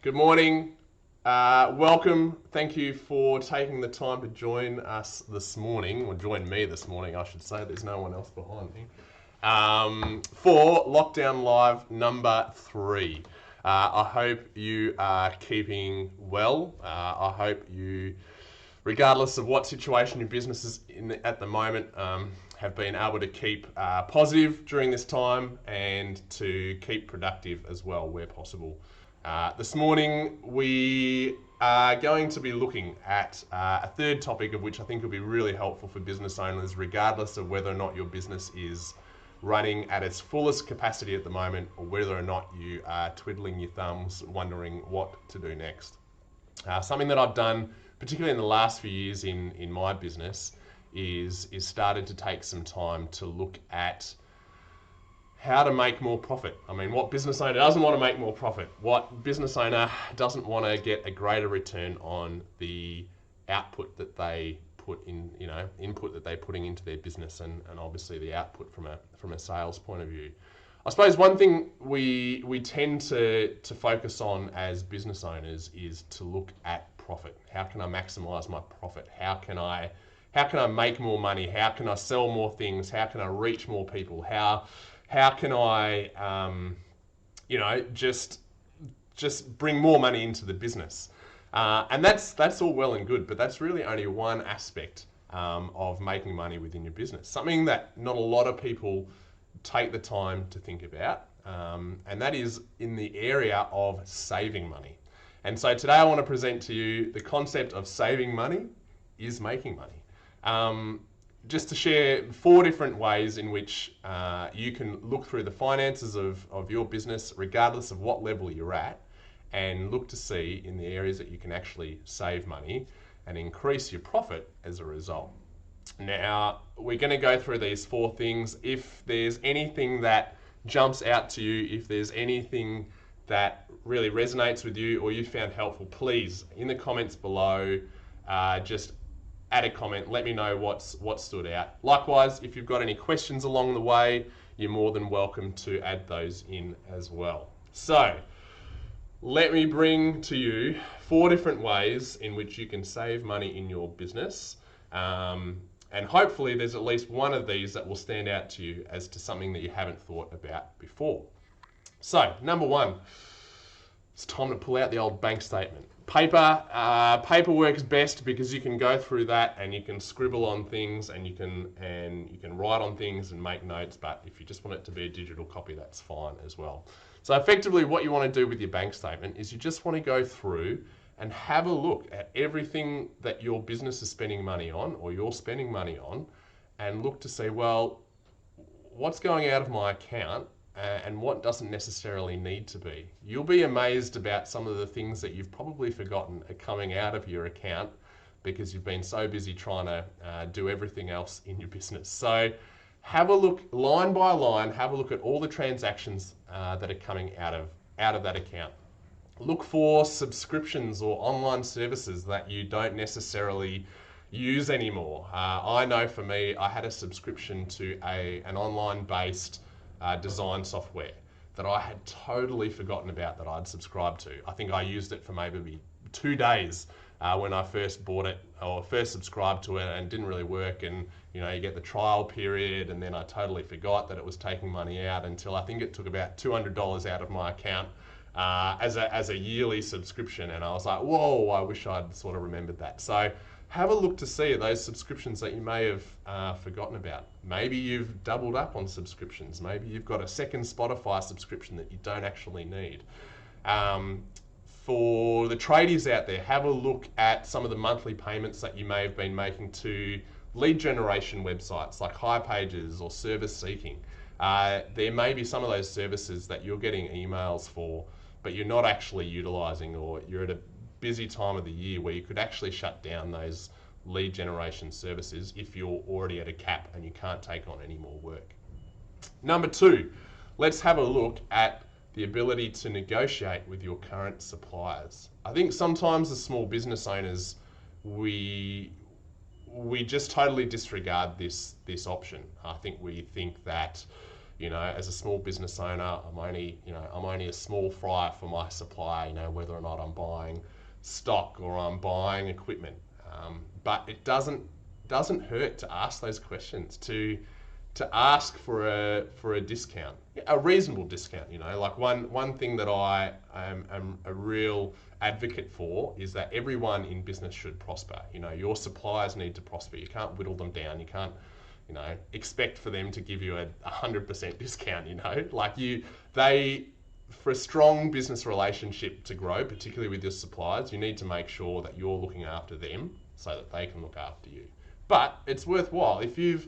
Good morning. Welcome. Thank you for taking the time to join us this morning, or join me this morning, I should say. There's no one else behind me. For Lockdown Live number 3. I hope you are keeping well. I hope you, regardless of what situation your business is in at the moment, have been able to keep positive during this time and to keep productive as well where possible. This morning we are going to be looking at a third topic of which I think will be really helpful for business owners, regardless of whether or not your business is running at its fullest capacity at the moment or whether or not you are twiddling your thumbs wondering what to do next. Something that I've done, particularly in the last few years in my business, is started to take some time to look at how to make more profit. I mean, what business owner doesn't want to make more profit? What business owner doesn't want to get a greater return on the output that they put in, input that they're putting into their business, and obviously the output from a sales point of view. I suppose one thing we tend to focus on as business owners is to look at profit. How can I maximize my profit? How can I make more money? How can I sell more things? How can I reach more people? How can I, just bring more money into the business? And that's all well and good, but that's really only one aspect of making money within your business. Something that not a lot of people take the time to think about, and that is in the area of saving money. And so today I want to present to you the concept of saving money is making money. Just to share 4 different ways in which you can look through the finances of your business, regardless of what level you're at, and look to see in the areas that you can actually save money and increase your profit as a result. Now, we're going to go through these 4 things. If there's anything that jumps out to you, if there's anything that really resonates with you or you found helpful, please, in the comments below, just add a comment, let me know what stood out. Likewise, if you've got any questions along the way, you're more than welcome to add those in as well. So, let me bring to you 4 different ways in which you can save money in your business. And hopefully there's at least one of these that will stand out to you as to something that you haven't thought about before. So, number 1, it's time to pull out the old bank statement. Paper works best because you can go through that and you can scribble on things and you can write on things and make notes, but if you just want it to be a digital copy, that's fine as well. So effectively what you want to do with your bank statement is you just want to go through and have a look at everything that your business is spending money on or you're spending money on, and look to see, well, what's going out of my account and what doesn't necessarily need to be. You'll be amazed about some of the things that you've probably forgotten are coming out of your account because you've been so busy trying to do everything else in your business. So have a look line by line, have a look at all the transactions that are coming out of that account. Look for subscriptions or online services that you don't necessarily use anymore. I know for me, I had a subscription to an online-based design software that I had totally forgotten about that I'd subscribed to. I think I used it for maybe 2 days when I first bought it or first subscribed to it, and didn't really work. And you get the trial period, and then I totally forgot that it was taking money out until I think it took about $200 out of my account as a yearly subscription. And I was like, whoa, I wish I'd sort of remembered that. So have a look to see those subscriptions that you may have forgotten about. Maybe you've doubled up on subscriptions. Maybe you've got a second Spotify subscription that you don't actually need. For the tradies out there, have a look at some of the monthly payments that you may have been making to lead generation websites like High Pages or Service Seeking. There may be some of those services that you're getting emails for, but you're not actually utilizing, or you're at a busy time of the year where you could actually shut down those lead generation services if you're already at a cap and you can't take on any more work. Number 2, let's have a look at the ability to negotiate with your current suppliers. I think sometimes as small business owners, we just totally disregard this option. I think we think that as a small business owner, I'm only a small fry for my supplier, whether or not I'm buying stock or I'm buying equipment. But it doesn't hurt to ask those questions, to ask for a discount, a reasonable discount. Like one thing that I am a real advocate for is that everyone in business should prosper. Your suppliers need to prosper. You can't whittle them down. You can't expect for them to give you a 100% discount. For a strong business relationship to grow, particularly with your suppliers, you need to make sure that you're looking after them so that they can look after you. But it's worthwhile if you've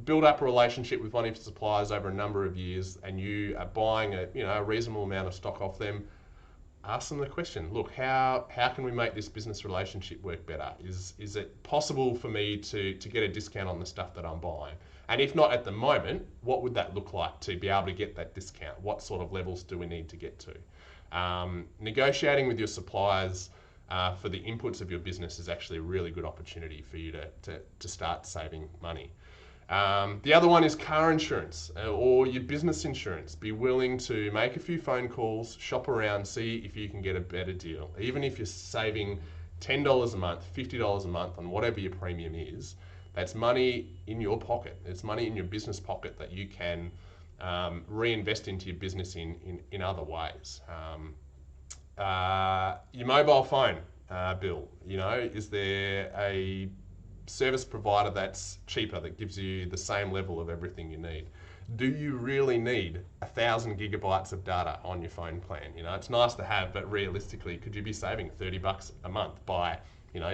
build up a relationship with one of your suppliers over a number of years and you are buying a reasonable amount of stock off them. Ask them the question, look, how can we make this business relationship work better? Is it possible for me to get a discount on the stuff that I'm buying? And if not at the moment, what would that look like to be able to get that discount? What sort of levels do we need to get to? Negotiating with your suppliers for the inputs of your business is actually a really good opportunity for you to start saving money. The other one is car insurance or your business insurance. Be willing to make a few phone calls, shop around, see if you can get a better deal. Even if you're saving $10 a month, $50 a month on whatever your premium is, that's money in your pocket. It's money in your business pocket that you can reinvest into your business in other ways. Your mobile phone bill, is there a service provider that's cheaper, that gives you the same level of everything you need? Do you really need 1,000 gigabytes of data on your phone plan? It's nice to have, but realistically, could you be saving $30 a month by,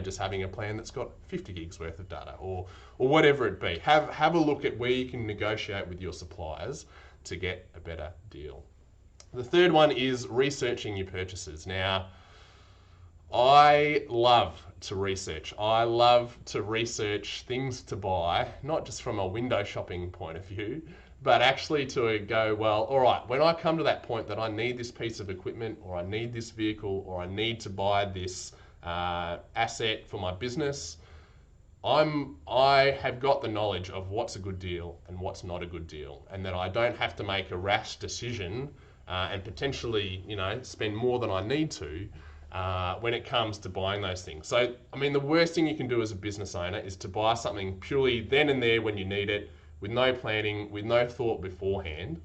just having a plan that's got 50 gigs worth of data, or whatever it be? Have a look at where you can negotiate with your suppliers to get a better deal. The third one is researching your purchases. Now, I love to research. I love to research things to buy, not just from a window shopping point of view, but actually to go, well, all right, when I come to that point that I need this piece of equipment, or I need this vehicle, or I need to buy this asset for my business, I have got the knowledge of what's a good deal and what's not a good deal, and that I don't have to make a rash decision and potentially, spend more than I need to when it comes to buying those things. So, the worst thing you can do as a business owner is to buy something purely then and there when you need it, with no planning, with no thought beforehand.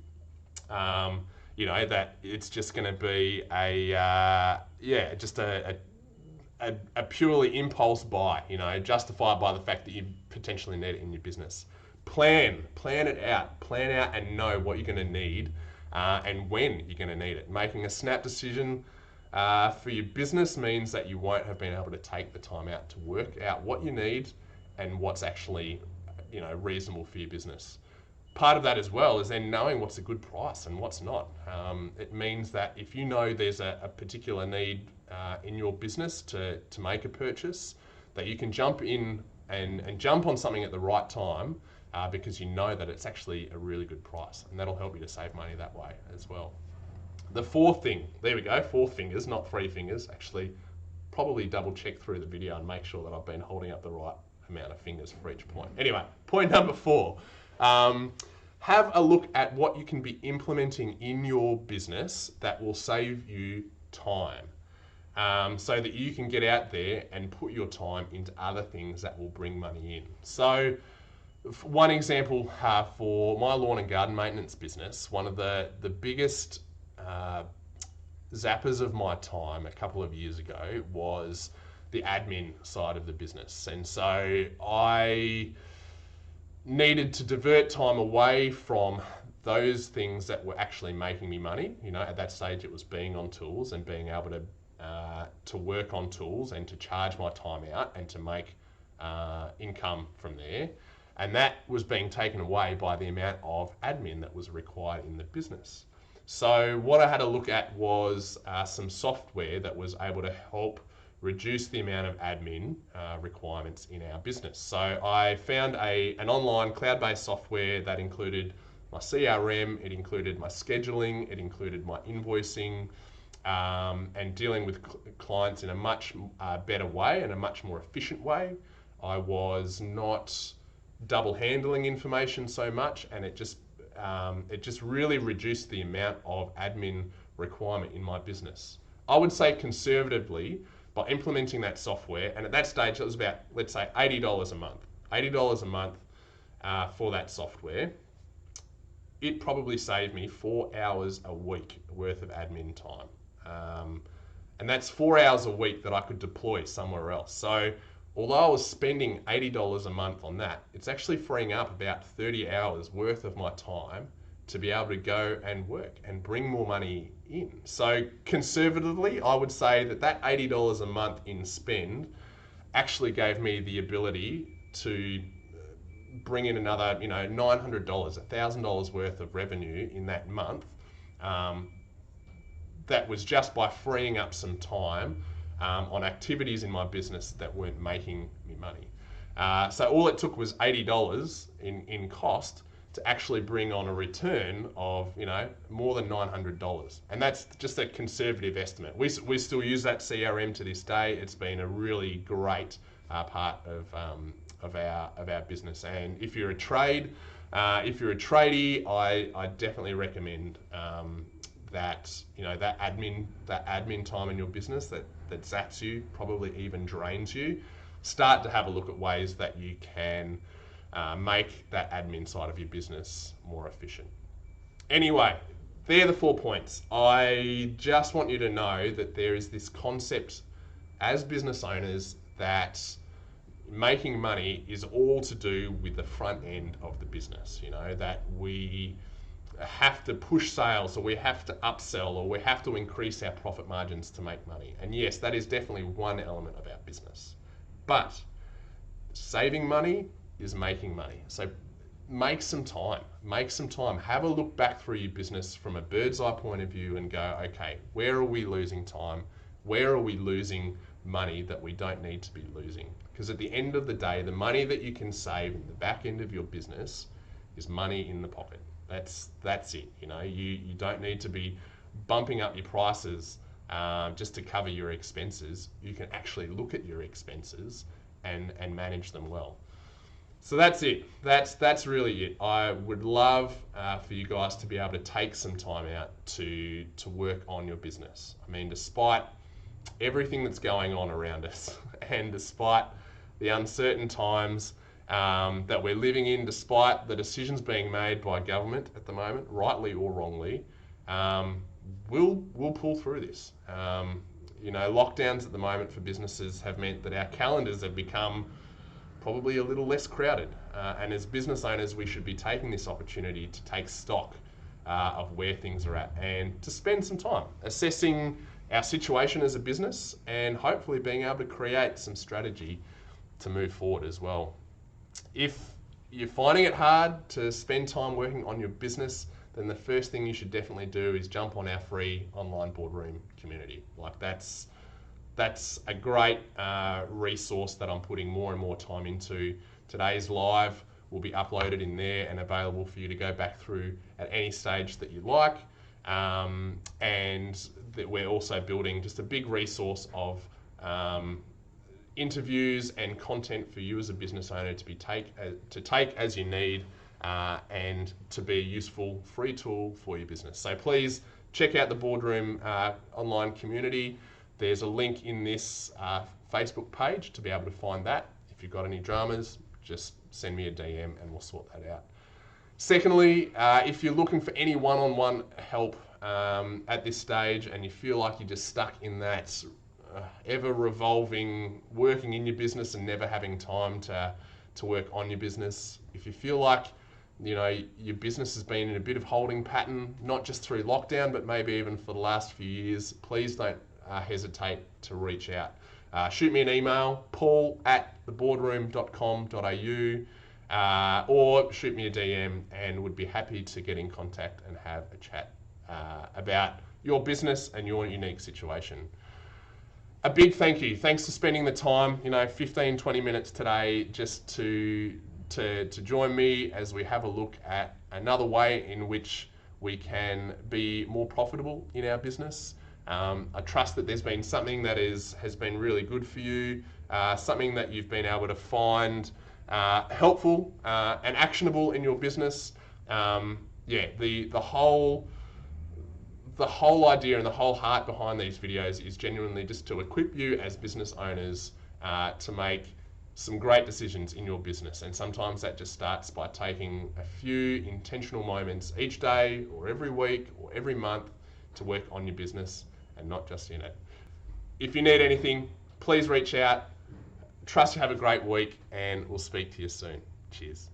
That it's just going to be a purely impulse buy, justified by the fact that you potentially need it in your business. Plan it out. Plan out and know what you're going to need and when you're going to need it. Making a snap decision for your business means that you won't have been able to take the time out to work out what you need and what's actually, reasonable for your business. Part of that as well is then knowing what's a good price and what's not. It means that if you know there's a particular need in your business to make a purchase, that you can jump in and jump on something at the right time because you know that it's actually a really good price, and that'll help you to save money that way as well. The fourth thing, there we go, 4 fingers, not 3 fingers. Actually, probably double check through the video and make sure that I've been holding up the right amount of fingers for each point. Anyway, point number 4, have a look at what you can be implementing in your business that will save you time, so that you can get out there and put your time into other things that will bring money in. So, one example for my lawn and garden maintenance business, one of the biggest zappers of my time a couple of years ago was the admin side of the business. And so I needed to divert time away from those things that were actually making me money. At that stage it was being on tools and being able to work on tools and to charge my time out and to make income from there. And that was being taken away by the amount of admin that was required in the business. So what I had to look at was some software that was able to help reduce the amount of admin requirements in our business. So I found an online cloud-based software that included my CRM, it included my scheduling, it included my invoicing, and dealing with clients in a much better way and a much more efficient way. I was not double handling information so much, and it just it just really reduced the amount of admin requirement in my business. I would say conservatively, by implementing that software, and at that stage it was about, let's say, $80 a month. $80 a month for that software. It probably saved me 4 hours a week worth of admin time. And that's 4 hours a week that I could deploy somewhere else. So although I was spending $80 a month on that, it's actually freeing up about 30 hours worth of my time to be able to go and work and bring more money in. So conservatively, I would say that that $80 a month in spend actually gave me the ability to bring in another, $900, $1,000 worth of revenue in that month. That was just by freeing up some time on activities in my business that weren't making me money. So all it took was $80 in cost to actually bring on a return of more than $900, and that's just a conservative estimate. We still use that CRM to this day. It's been a really great part of our business. And if you're a tradie, I definitely recommend that that admin time in your business that zaps you, probably even drains you. Start to have a look at ways that you can make that admin side of your business more efficient. Anyway, they're the 4 points. I just want you to know that there is this concept as business owners that making money is all to do with the front end of the business. That we have to push sales, or we have to upsell, or we have to increase our profit margins to make money. And yes, that is definitely one element of our business. But saving money is making money. So make some time. Have a look back through your business from a bird's eye point of view and go, okay, where are we losing time? Where are we losing money that we don't need to be losing? Because at the end of the day, the money that you can save in the back end of your business is money in the pocket. That's it. You don't need to be bumping up your prices just to cover your expenses. You can actually look at your expenses and manage them well. So that's it. That's really it. I would love for you guys to be able to take some time out to work on your business. I mean, despite everything that's going on around us, and despite the uncertain times that we're living in, despite the decisions being made by government at the moment, rightly or wrongly, we'll pull through this. Lockdowns at the moment for businesses have meant that our calendars have become probably a little less crowded. And as business owners, we should be taking this opportunity to take stock of where things are at and to spend some time assessing our situation as a business and hopefully being able to create some strategy to move forward as well. If you're finding it hard to spend time working on your business, then the first thing you should definitely do is jump on our free online boardroom community. That's a great resource that I'm putting more and more time into. Today's live will be uploaded in there and available for you to go back through at any stage that you like. And that we're also building just a big resource of interviews and content for you as a business owner to take as you need and to be a useful free tool for your business. So please check out the Boardroom online community. There's a link in this Facebook page to be able to find that. If you've got any dramas, just send me a DM and we'll sort that out. Secondly, if you're looking for any one-on-one help at this stage and you feel like you're just stuck in that ever-revolving working in your business and never having time to work on your business, if you feel like your business has been in a bit of holding pattern, not just through lockdown, but maybe even for the last few years, please don't hesitate to reach out. Shoot me an email, paul@theboardroom.com.au, or shoot me a DM and would be happy to get in contact and have a chat about your business and your unique situation. A big thank you. Thanks for spending the time, 15, 20 minutes today just to join me as we have a look at another way in which we can be more profitable in our business. I trust that there's been something that has been really good for you, something that you've been able to find helpful and actionable in your business. yeah, the whole idea and the whole heart behind these videos is genuinely just to equip you as business owners to make some great decisions in your business. And sometimes that just starts by taking a few intentional moments each day or every week or every month to work on your business and not just in it. If you need anything, please reach out. Trust you have a great week, and we'll speak to you soon. Cheers.